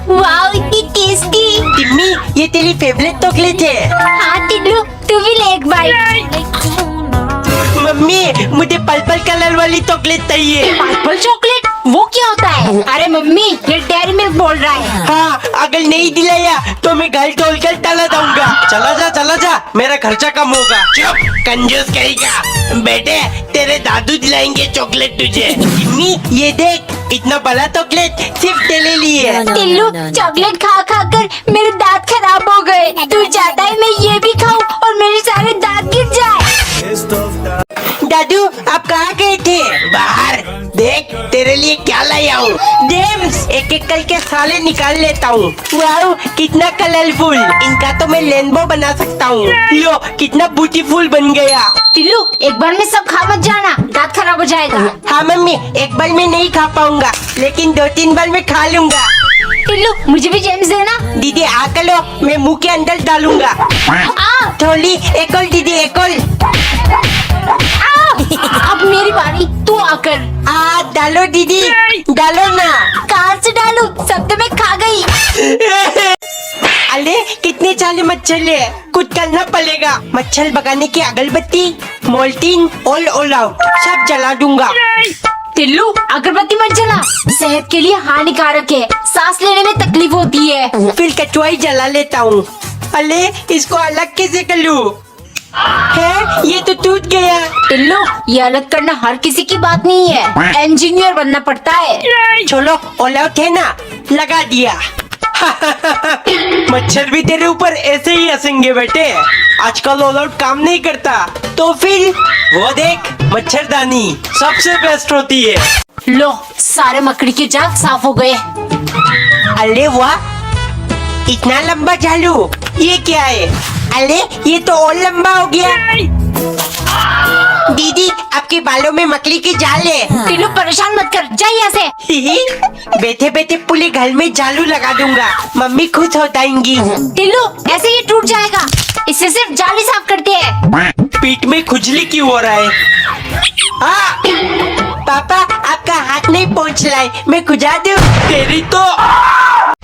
वाह इतनी टेस्टी। टिम्मी, ये तेरी फेवरेट चॉकलेट है। हाँ टिल्लू, तू भी ले एक बाइट। मम्मी, मुझे पर्पल कलर वाली चॉकलेट चाहिए। पर्पल चॉकलेट, वो क्या होता है? अरे मम्मी, ये डेयरी मिल्क बोल रहा है। हाँ, अगर नहीं दिलाया तो मैं घर तोड़कर चला जाऊंगा। चला जा, मेरा खर्चा कम होगा। चुप, कंजूस कहेगा। बेटे, तेरे दादू दिलाएंगे चॉकलेट तुझे। टिम्मी, ये देख, इतना बड़ा चॉकलेट सिर्फ तेरे लिए। टिल्लू, चॉकलेट खा खा कर मेरे दांत खराब हो गए। तू चाहता है मैं ये भी खाऊं और मेरे सारे दांत गिर जाए। दादू, आप कहाँ गए थे? बाहर देख, तेरे लिए क्या लाया हूँ। जेम्स, एक एक करके साले निकाल लेता हूँ। वाह, कितना कलरफुल। इनका तो मैं रेनबो बना सकता हूँ। लो, कितना ब्यूटीफुल बन गया। टिल्लू, एक बार में सब खा मत जाना, दांत खराब हो जाएगा। हाँ मम्मी, एक बार में नहीं खा पाऊंगा, लेकिन 2-3 बार में खा लूंगा। टिल्लू, मुझे भी जेम्स देना। दीदी आकर लो, मैं मुंह के अंदर डालूंगा। आ, थोड़ी, एक और दीदी, एक और। अब मेरी बारी, तू आकर। डालो दीदी, डालो ना। कहाँ से डालू? सब तो मैं खा गई। अरे, कितने सारे मच्छर है, कुछ करना पड़ेगा। मच्छर भगाने की अगरबत्ती, मोल्टीन, ऑल आउट सब जला दूंगा। टिल्लू, अगरबत्ती मत जला, सेहत के लिए हानिकारक है, सांस लेने में तकलीफ होती है। फिर कचुआई जला लेता हूँ। अरे, इसको अलग कैसे कर लूं? है, ये तो टूट गया। टिल्लू, ये अलग करना हर किसी की बात नहीं है, इंजीनियर बनना पड़ता है। चलो, ऑल आउट है ना, लगा दिया। मच्छर भी तेरे ऊपर ऐसे ही हंसेंगे बेटे। आजकल ऑल आउट काम नहीं करता, तो फिर वो देख, मच्छरदानी सबसे बेस्ट होती है। लो, सारे मकड़ी के जाल साफ हो गए। अरे वाह, इतना लंबा जालू, ये क्या है? अरे, ये तो और लंबा हो गया। दीदी, आपके बालों में मकड़ी की जाल है। टिल्लू, परेशान मत कर, जा यहाँ से। बैठे बैठे पूरे घर में जालू लगा दूंगा, मम्मी खुश हो जाएंगी। टिल्लू, ऐसे ये टूट जाएगा, इससे सिर्फ जाल ही साफ करते हैं। पीठ में खुजली क्यों हो रहा है? पापा, आपका हाथ नहीं पहुँच रहा है, मैं खुजा दूं? तेरी तो।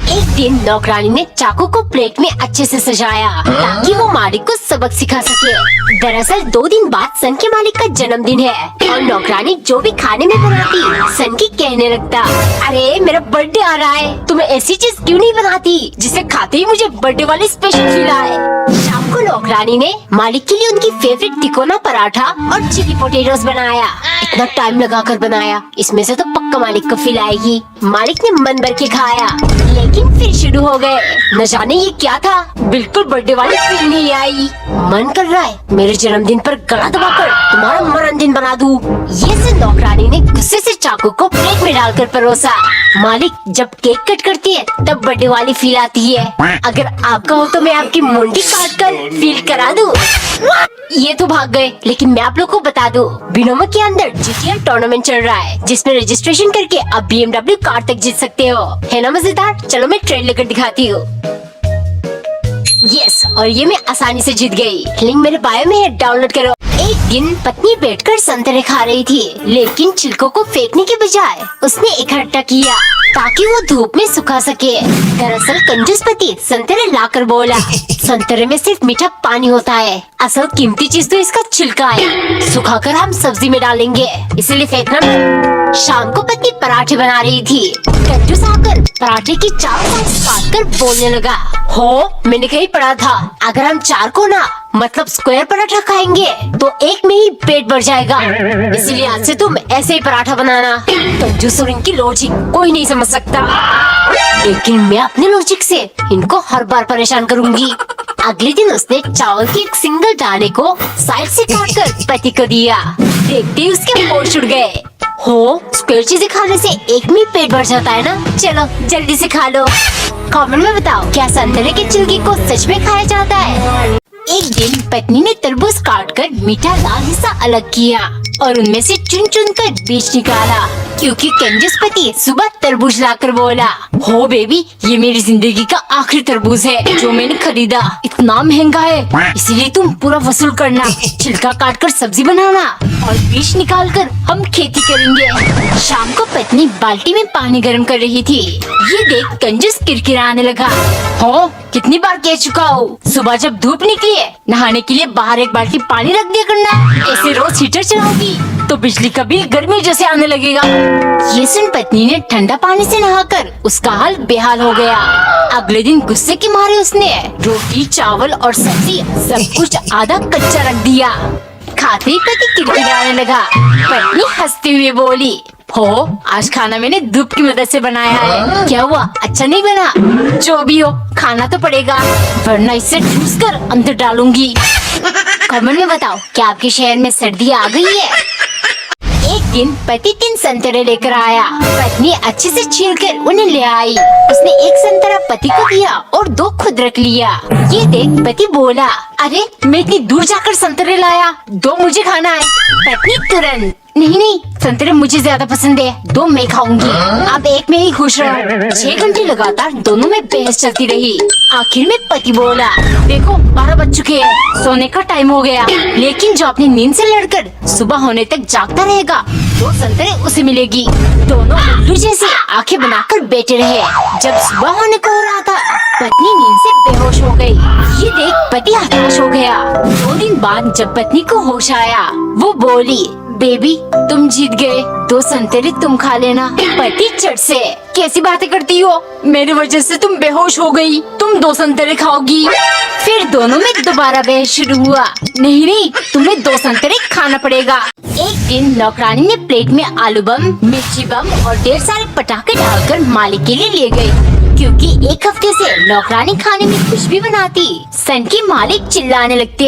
एक दिन नौकरानी ने चाकू को प्लेट में अच्छे से सजाया ताकि वो मालिक को सबक सिखा सके। दरअसल 2 दिन बाद सन के मालिक का जन्मदिन है और नौकरानी जो भी खाने में बनाती सन की कहने लगता, अरे मेरा बर्थडे आ रहा है, तुम्हें ऐसी चीज क्यों नहीं बनाती जिसे खाते ही मुझे बर्थडे वाली स्पेशल फील आए। शाम को नौकरानी ने मालिक के लिए उनकी फेवरेट तिकोना पराठा और चिली पोटेटोस बनाया। इतना टाइम लगा कर बनाया, इसमें से तो पक्का मालिक को फील आएगी। मालिक ने मन भर के खाया, लेकिन फिर शुरू हो गए। न जाने ये क्या था, बिल्कुल बर्थडे वाली फील नहीं आई। मन कर रहा है मेरे जन्मदिन पर गला दबाकर तुम्हारा मनोरंजन बना दूं। ये से नौकरानी ने गुस्से से चाकू को प्लेट में डालकर परोसा। मालिक जब केक कट करती है तब बर्थडे वाली फील आती है। अगर आपका हो तो मैं आपकी मुंडी काट कर फील करा दूं। ये तो भाग गए, लेकिन मैं आप लोग को बता दूं, बिनोमो के अंदर जीटीए टूर्नामेंट चल रहा है, जिसमें रजिस्ट्रेशन करके आप BMW कार तक जीत सकते हो। है ना मजेदार? चलो मैं ट्रेन लेकर दिखाती हूँ। यस, और ये मैं आसानी से जीत गई। लिंक मेरे बायो में है, डाउनलोड करो। एक दिन पत्नी बैठकर संतरे खा रही थी, लेकिन छिलकों को फेंकने के बजाय उसने इकट्ठा किया ताकि वो धूप में सुखा सके। दरअसल कंजूस पति संतरे लाकर बोला, संतरे में सिर्फ मीठा पानी होता है, असल कीमती चीज तो इसका छिलका है, सुखाकर हम सब्जी में डालेंगे, इसलिए फेंकना मत। शाम को पत्नी पराठे बना रही थी, कंजूस आकर पराठे की 4 साइज काट कर बोलने लगा, हो मैंने कहीं पढ़ा था, अगर हम 4 को ना मतलब स्क्वायर पराठा खाएंगे तो एक में ही पेट भर जाएगा, इसलिए आज से तुम ऐसे ही पराठा बनाना। कंजूस और इनकी लॉजिक कोई नहीं समझ सकता, लेकिन मैं अपने लॉजिक से इनको हर बार परेशान करूंगी। अगले दिन उसने चावल की एक सिंगल दाने को साइड से काटकर पति को दिया। देखते ही उसके होश उड़ गए। हो, स्क्वायर चीजें खाने से एक में पेट भर जाता है ना? चलो जल्दी से खा लो। कमेंट में बताओ, क्या संतरे के छिलके को सच में खाया जाता है? एक दिन पत्नी ने तरबूज काटकर मीठा लाल हिस्सा अलग किया और उनमें से चुन चुन कर बीज निकाला, क्योंकि कंजूस पति सुबह तरबूज लाकर बोला, हो बेबी, ये मेरी जिंदगी का आखिरी तरबूज है जो मैंने खरीदा। इतना महंगा है, इसीलिए तुम पूरा वसूल करना, छिलका काट कर सब्जी बनाना और बीज निकाल कर हम खेती करेंगे। शाम को पत्नी बाल्टी में पानी गर्म कर रही थी। ये देख कंजूस किरकिराने लगा, हो कितनी बार कह चुका हूँ, सुबह जब धूप निकली है नहाने के लिए बाहर एक बाल्टी पानी रख दिया करना। ऐसे रोज हीटर चलाओगी तो बिजली का बिल गर्मी जैसे आने लगेगा। ये सुन पत्नी ने ठंडा पानी से नहाकर उसका हाल बेहाल हो गया। अगले दिन गुस्से के मारे उसने रोटी, चावल और सब्जी सब कुछ आधा कच्चा रख दिया। खाते ही पति किरकिराने लगा। पत्नी हंसते हुए बोली, हो आज खाना मैंने धूप की मदद से बनाया है, क्या हुआ अच्छा नहीं बना? जो भी हो खाना तो पड़ेगा, वरना इसे ठूस कर अंदर डालूंगी। कमेंट में बताओ क्या आपके शहर में सर्दी आ गई है? एक दिन पति 3 संतरे लेकर आया। पत्नी अच्छे से छीलकर उन्हें ले आई। उसने एक संतरा पति को दिया और 2 खुद रख लिया। ये देख पति बोला, अरे मैं इतनी दूर जाकर संतरे लाया, 2 मुझे खाना है। पत्नी तुरंत, नहीं, संतरे मुझे ज्यादा पसंद है, 2 मैं खाऊंगी। अब एक में ही खुश रहो। 6 घंटे लगातार दोनों में बहस चलती रही। आखिर में पति बोला, देखो 12 बज चुके हैं, सोने का टाइम हो गया, लेकिन जो अपनी नींद से लड़कर सुबह होने तक जागता रहेगा 2 संतरे उसे मिलेगी। दोनों उल्लू जैसे आंखें बनाकर बैठे रहे। जब सुबह होने को हो रहा था, पत्नी नींद से बेहोश हो गई। ये देख पति हताश हो गया। 2 दिन बाद जब पत्नी को होश आया, वो बोली, बेबी तुम जीत गए, 2 संतरे तुम खा लेना। पति चट से, कैसी बातें करती हो, मेरी वजह से तुम बेहोश हो गई, तुम 2 संतरे खाओगी। फिर दोनों में दोबारा बहस शुरू हुआ। नहीं, तुम्हें 2 संतरे खाना पड़ेगा। एक दिन नौकरानी ने प्लेट में आलू बम, मिर्ची बम और ढेर सारे पटाखे डालकर मालिक के लिए ले गई, क्योंकि 1 हफ्ते से नौकरानी खाने में कुछ भी बनाती, सन की मालिक चिल्लाने लगते,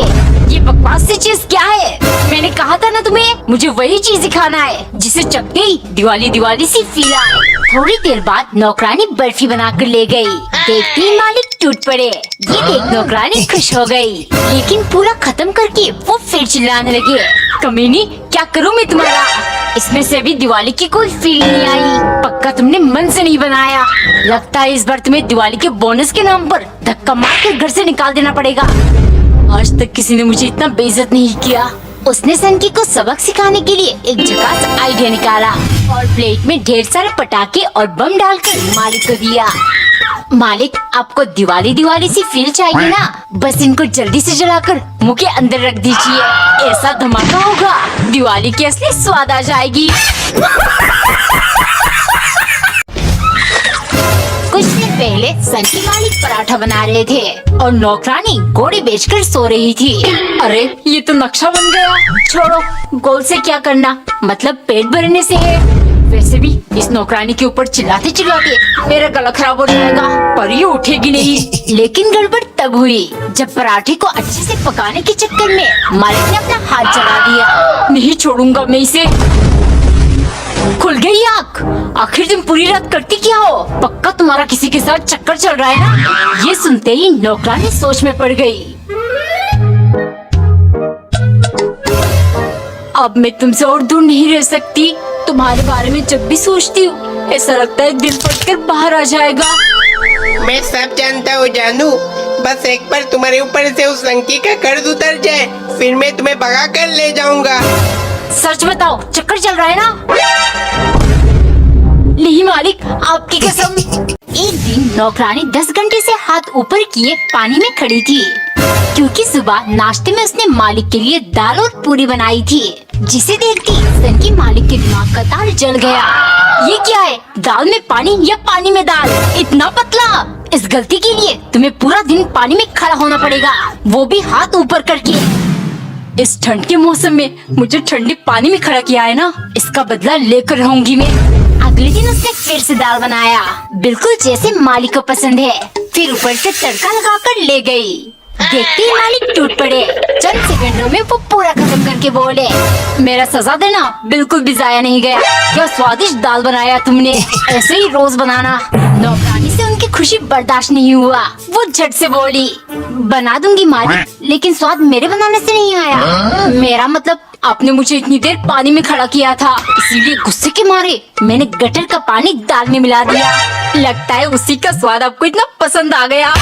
ये बकवास सी चीज क्या है? मैंने कहा था ना तुम्हें, मुझे वही चीज खाना है जिसे चखते ही दिवाली सी फील आए। थोड़ी देर बाद नौकरानी बर्फी बनाकर ले गई। देखते ही मालिक टूट पड़े। ये देख नौकरानी खुश हो गई, लेकिन पूरा खत्म करके वो फिर चिल्लाने लगे, कमीनी क्या करूँ मैं तुम्हारा? इसमें से भी दिवाली की कोई फील नहीं आई। पक्का तुमने मन से नहीं बनाया। लगता है इस बार तुम्हें दिवाली के बोनस के नाम पर धक्का मारकर घर से निकाल देना पड़ेगा। आज तक किसी ने मुझे इतना बेइज्जत नहीं किया। उसने सनकी को सबक सिखाने के लिए एक झकास आइडिया निकाला और प्लेट में ढेर सारे पटाखे और बम डालकर मालिक को दिया। मालिक आपको दिवाली सी फील चाहिए ना, बस इनको जल्दी से जलाकर मुंह के अंदर रख दीजिए, ऐसा धमाका होगा, दिवाली की असली स्वाद आ जाएगी। कुछ दिन पहले सनकी मालिक पराठा बना रहे थे और नौकरानी गोड़ी बेचकर सो रही थी। अरे ये तो नक्शा बन गया। छोड़ो, गोल से क्या करना, मतलब पेट भरने से है। वैसे भी इस नौकरानी के ऊपर चिल्लाते चिल्लाते मेरा गला खराब हो जाएगा, पर ये उठेगी नहीं। लेकिन गड़बड़ तब हुई जब पराठे को अच्छे से पकाने के चक्कर में मालिक ने अपना हाथ जला दिया। नहीं छोड़ूंगा मैं इसे। खुल गई आँख। आखिर तुम पूरी रात करती क्या हो? पक्का तुम्हारा किसी के साथ चक्कर चल रहा है ना? ये सुनते ही नौकरानी सोच में पड़ गई। अब मैं तुमसे और दूर नहीं रह सकती। तुम्हारे बारे में जब भी सोचती हूँ ऐसा लगता है दिल फटकर बाहर आ जाएगा। मैं सब जानता हूँ जानू, बस एक बार तुम्हारे ऊपर से उस लंकी का कर्ज उतर जाए, फिर मैं तुम्हें भगा कर ले जाऊंगा। सच बताओ, चक्कर चल रहा है ना? नहीं मालिक, आपकी कसम। एक दिन नौकरानी 10 घंटे से हाथ ऊपर किए पानी में खड़ी थी, क्योंकि सुबह नाश्ते में उसने मालिक के लिए दाल और पूरी बनाई थी, जिसे देखती सनकी मालिक के दिमाग का तार जल गया। ये क्या है, दाल में पानी या पानी में दाल? इतना पतला? इस गलती के लिए तुम्हें पूरा दिन पानी में खड़ा होना पड़ेगा, वो भी हाथ ऊपर करके। इस ठंड के मौसम में मुझे ठंडे पानी में खड़ा किया है ना, इसका बदला लेकर रहूंगी मैं। अगले दिन उसने फिर से दाल बनाया, बिल्कुल जैसे मालिक को पसंद है। फिर ऊपर से तड़का लगाकर ले गई। देखते ही मालिक टूट पड़े। चंद सेकंडों में वो पूरा खत्म करके बोले, मेरा सजा देना बिल्कुल भी जाया नहीं गया। क्या स्वादिष्ट दाल बनाया तुमने, ऐसे ही रोज बनाना। नौकरानी से उनकी खुशी बर्दाश्त नहीं हुआ। वो झट से बोली, बना दूंगी मालिक, लेकिन स्वाद मेरे बनाने से नहीं आया। मेरा मतलब आपने मुझे इतनी देर पानी में खड़ा किया था, इसीलिए गुस्से के मारे मैंने गटर का पानी दाल में मिला दिया। लगता है उसी का स्वाद आपको इतना पसंद आ गया।